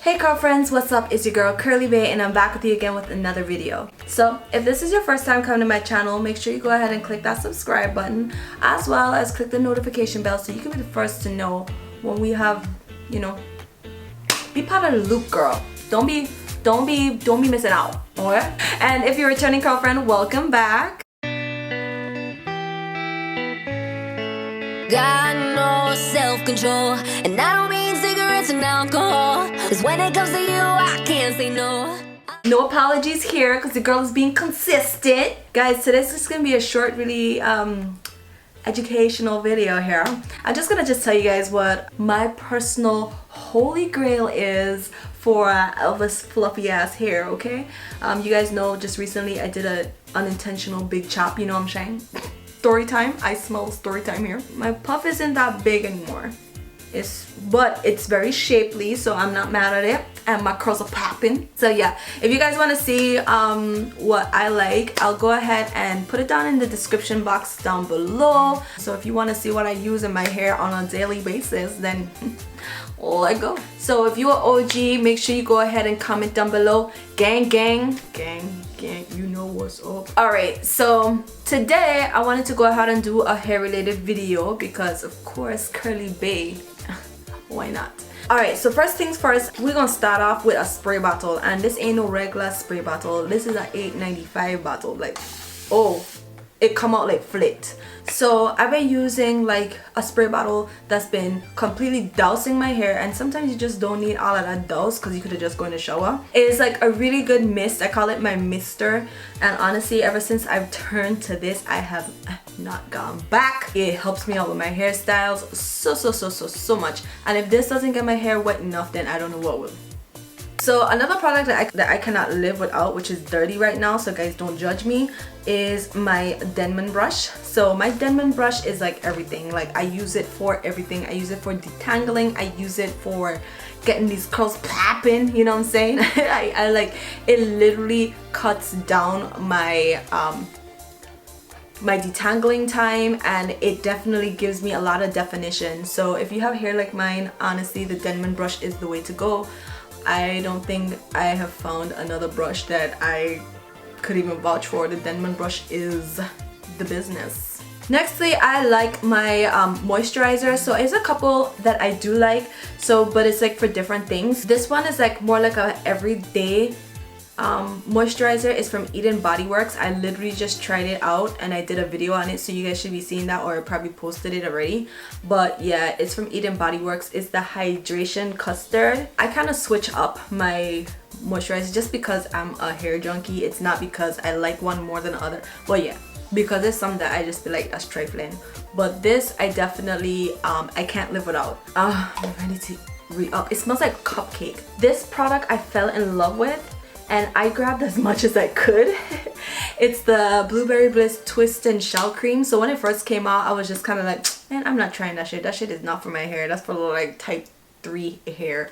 Hey CurlFrans, what's up? It's your girl CurlyBae and I'm back with you again with another video. So if this is your first time coming to my channel, make sure you go ahead and click that subscribe button as well as click the notification bell so you can be the first to know when we have, be part of the loop, girl. Don't be missing out, alright? And if you're a returning CurlFran, welcome back. Got no self-control, and I don't mean cigarettes and alcohol, cause when it comes to you, I can't say no. No apologies here because the girl is being consistent. Guys, today's just gonna be a short, really educational video here. I'm just gonna tell you guys what my personal holy grail is for Elvis fluffy ass hair, okay? You guys know just recently I did a unintentional big chop, you know what I'm saying? Story time. I smell story time here. My puff isn't that big anymore. But it's very shapely, so I'm not mad at it. And my curls are popping. So yeah, if you guys want to see what I like, I'll go ahead and put it down in the description box down below. So if you want to see what I use in my hair on a daily basis, then let go. So if you're an OG, make sure you go ahead and comment down below. Gang, gang, gang, gang, you know what's up. Alright, so today I wanted to go ahead and do a hair related video because of course CurlyBae. Why not? Alright, so first things first, we're gonna start off with a spray bottle, and this ain't no regular spray bottle. This is an $8.95 bottle. Like, oh, it come out like flit. So I've been using like a spray bottle that's been completely dousing my hair, and sometimes you just don't need all of that douse because you could have just gone in the shower. It's like a really good mist. I call it my mister, and honestly ever since I've turned to this I have not gone back. It helps me out with my hairstyles so much, and if this doesn't get my hair wet enough, then I don't know what will. So another product that I cannot live without, which is dirty right now, so guys don't judge me, is my Denman brush. So my Denman brush is like everything. Like I use it for everything. I use it for detangling. I use it for getting these curls popping, you know what I'm saying? I like it. Literally cuts down my my detangling time, and it definitely gives me a lot of definition. So if you have hair like mine, honestly the Denman brush is the way to go. I don't think I have found another brush that I could even vouch for. The Denman brush is the business. Nextly, I like my moisturizer. So it's a couple that I do like, but it's like for different things. This one is like more like a everyday moisturizer. Is from Eden Body Works. I literally just tried it out and I did a video on it, so you guys should be seeing that, or I probably posted it already. But yeah, it's from Eden Body Works. It's the hydration custard. I kind of switch up my moisturizer just because I'm a hair junkie. It's not because I like one more than the other. Well, yeah, because there's some that I just feel like that's trifling, but this I definitely I can't live without. I'm ready to re-up. It smells like cupcake. This product I fell in love with, and I grabbed as much as I could. It's the Blueberry Bliss Twist and Shell Cream. So when it first came out, I was just kind of like, man, I'm not trying that shit. That shit is not for my hair. That's for like type 3 hair.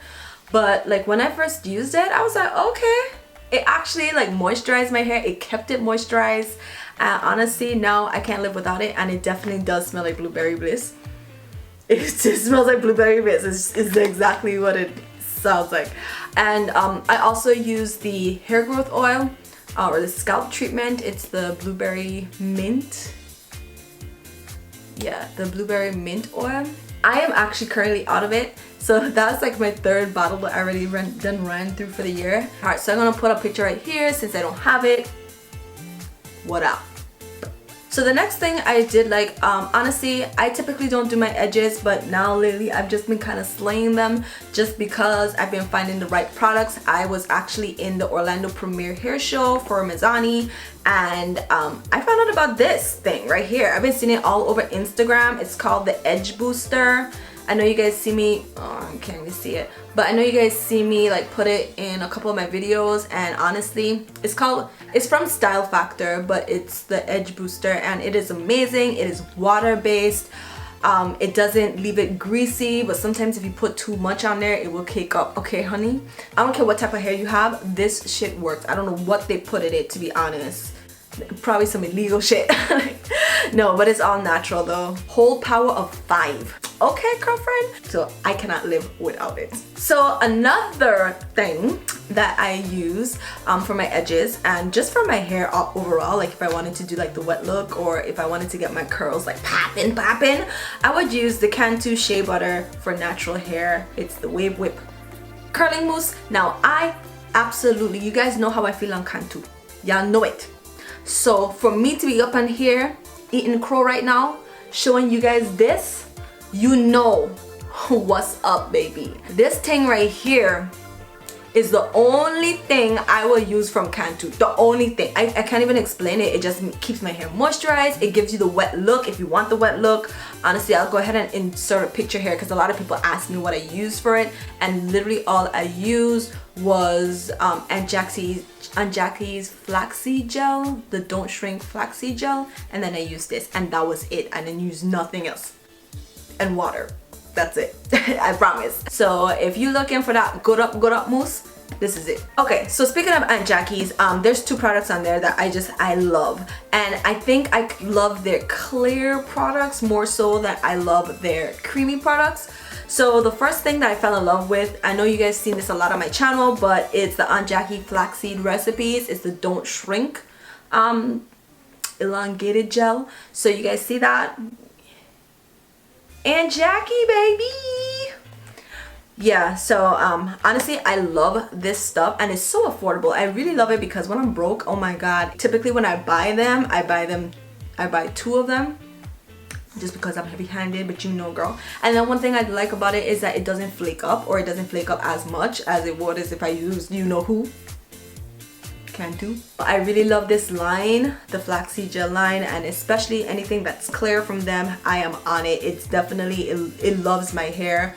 But like when I first used it, I was like, okay. It actually like moisturized my hair. It kept it moisturized. Honestly, now I can't live without it, and it definitely does smell like Blueberry Bliss. It just smells like Blueberry Bliss. It's exactly what it sounds like. And I also use the hair growth oil or the scalp treatment. It's the blueberry mint. Yeah, the blueberry mint oil. I am actually currently out of it, so that's like my third bottle that I already ran through for the year. Alright, so I'm gonna put a picture right here since I don't have it. What up? So the next thing I did, like honestly I typically don't do my edges, but now lately I've just been kind of slaying them just because I've been finding the right products. I was actually in the Orlando premiere hair show for Mizani, and I found out about this thing right here. I've been seeing it all over Instagram. It's called the Edge Booster. I know you guys see me, oh, I can't even see it, but I know you guys see me like put it in a couple of my videos, and honestly it's from Style Factor, but it's the Edge Booster, and it is amazing. It is water based. It doesn't leave it greasy, but sometimes if you put too much on there, it will cake up. Okay, honey, I don't care what type of hair you have, this shit works. I don't know what they put in it, to be honest. Probably some illegal shit. No, but it's all natural though. Hold power of 5. Okay, girlfriend. So I cannot live without it. So another thing that I use for my edges and just for my hair overall, like if I wanted to do like the wet look or if I wanted to get my curls like popping, I would use the Cantu Shea Butter for natural hair. It's the Wave Whip curling mousse. Now I absolutely, you guys know how I feel on Cantu. Y'all know it. So for me to be up on here eating crow right now, showing you guys this, you know what's up, baby. This thing right here is the only thing I will use from Cantu. The only thing. I can't even explain it. It just keeps my hair moisturized. It gives you the wet look if you want the wet look. Honestly, I'll go ahead and insert a picture here because a lot of people ask me what I use for it, and literally all I used was Aunt Jackie's flaxseed gel, the Don't Shrink flaxseed gel, and then I used this, and that was it. I didn't use nothing else. And water. That's it. I promise. So if you're looking for that good up mousse, this is it. Okay, so speaking of Aunt Jackie's, there's 2 products on there that I love, and I think I love their clear products more so than I love their creamy products. So the first thing that I fell in love with, I know you guys seen this a lot on my channel, but it's the Aunt Jackie flaxseed recipes. It's the Don't Shrink elongated gel. So you guys see that? Aunt Jackie, baby. Yeah, so honestly, I love this stuff and it's so affordable. I really love it because when I'm broke, oh my god, typically when I buy them, I buy 2 of them just because I'm heavy-handed, but you know, girl. And then one thing I like about it is that it doesn't flake up, or it doesn't flake up as much as it would as if I used you know who. Cantu. I really love this line, the flaxseed gel line, and especially anything that's clear from them, I am on it. It's definitely, it loves my hair.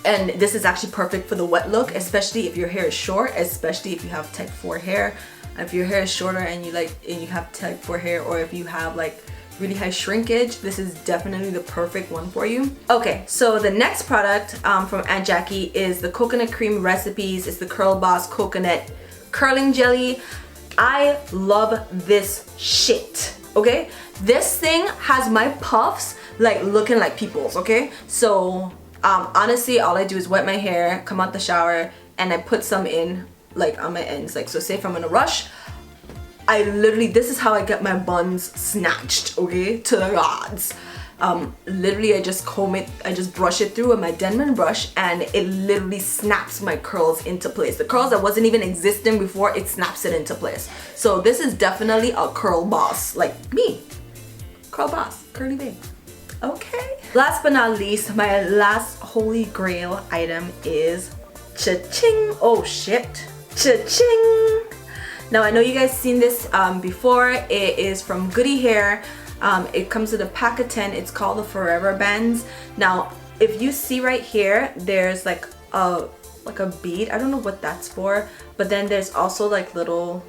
And this is actually perfect for the wet look, especially if your hair is short, especially if you have type 4 hair. If your hair is shorter and you have type 4 hair, or if you have like really high shrinkage, this is definitely the perfect one for you. Okay, so the next product from Aunt Jackie is the coconut cream recipes. It's the Curl Boss coconut curling jelly. I love this shit. Okay, this thing has my puffs like looking like people's. Okay, so honestly, all I do is wet my hair, come out the shower, and I put some in like on my ends. Like, so say if I'm in a rush, I literally, this is how I get my buns snatched, okay, to the gods. Literally, I just comb it, I just brush it through with my Denman brush, and it literally snaps my curls into place. The curls that wasn't even existing before, it snaps it into place. So this is definitely a curl boss, like me. Curl boss, CurlyBae. Okay. Last but not least, my last holy grail item is cha-ching. Oh shit. Cha-ching. Now I know you guys seen this before. It is from Goody Hair. It comes with a pack of 10. It's called the Forever Bands. Now if you see right here, there's like a bead. I don't know what that's for, but then there's also like little,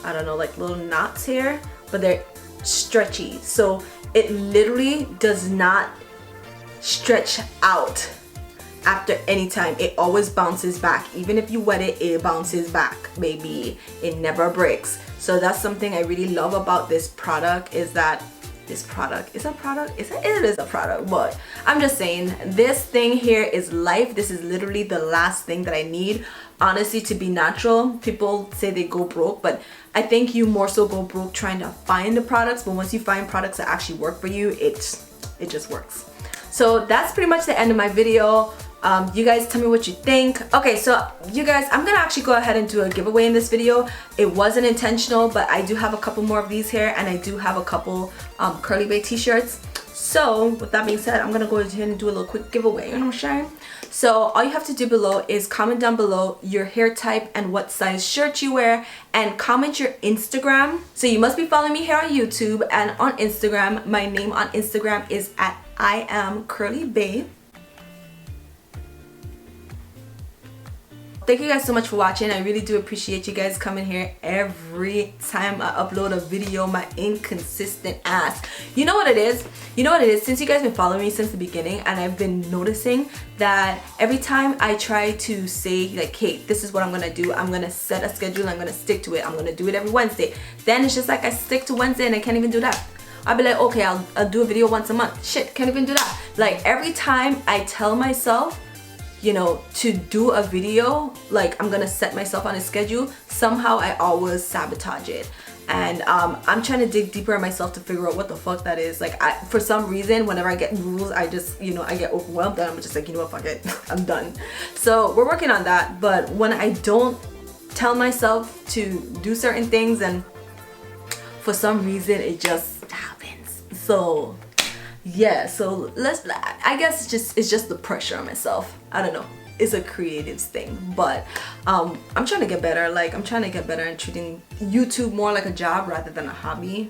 I don't know, like little knots here, but they're stretchy. So it literally does not stretch out after any time. It always bounces back. Even if you wet it, it bounces back, baby. It never breaks. So that's something I really love about this product, is that this product is a product. It is a product, but I'm just saying, this thing here is life. This is literally the last thing that I need, honestly, to be natural. People say they go broke, but I think you more so go broke trying to find the products, but once you find products that actually work for you, it just works. So that's pretty much the end of my video. You guys tell me what you think. Okay, so you guys, I'm gonna actually go ahead and do a giveaway in this video. It wasn't intentional, but I do have a couple more of these here, and I do have a couple CurlyBae t-shirts. So with that being said, I'm gonna go ahead and do a little quick giveaway, you know what I'm saying? So all you have to do below is comment down below your hair type and what size shirt you wear, and comment your Instagram. So you must be following me here on YouTube and on Instagram. My name on Instagram is at @IamCurlyBae. thank you guys so much for watching. I really do appreciate you guys coming here every time I upload a video, my inconsistent ass. You know what it is? You know what it is? Since you guys been following me since the beginning, and I've been noticing that every time I try to say like, hey, this is what I'm gonna do, I'm gonna set a schedule, I'm gonna stick to it, I'm gonna do it every Wednesday, then it's just like I stick to Wednesday and I can't even do that. I'll be like, okay, I'll do a video once a month. Shit, can't even do that. Like every time I tell myself, you know, to do a video, like I'm gonna set myself on a schedule, somehow I always sabotage it. And I'm trying to dig deeper in myself to figure out what the fuck that is. Like for some reason, whenever I get rules, I just, you know, I get overwhelmed and I'm just like, you know what, fuck it, I'm done. So we're working on that. But when I don't tell myself to do certain things, and for some reason it just happens. So yeah, so I guess it's just the pressure on myself. I don't know, it's a creative thing, but I'm trying to get better. Like I'm trying to get better in treating YouTube more like a job rather than a hobby.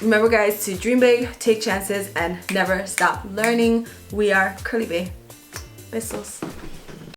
Remember guys, to dream big, take chances, and never stop learning. We are CurlyBae. Besos.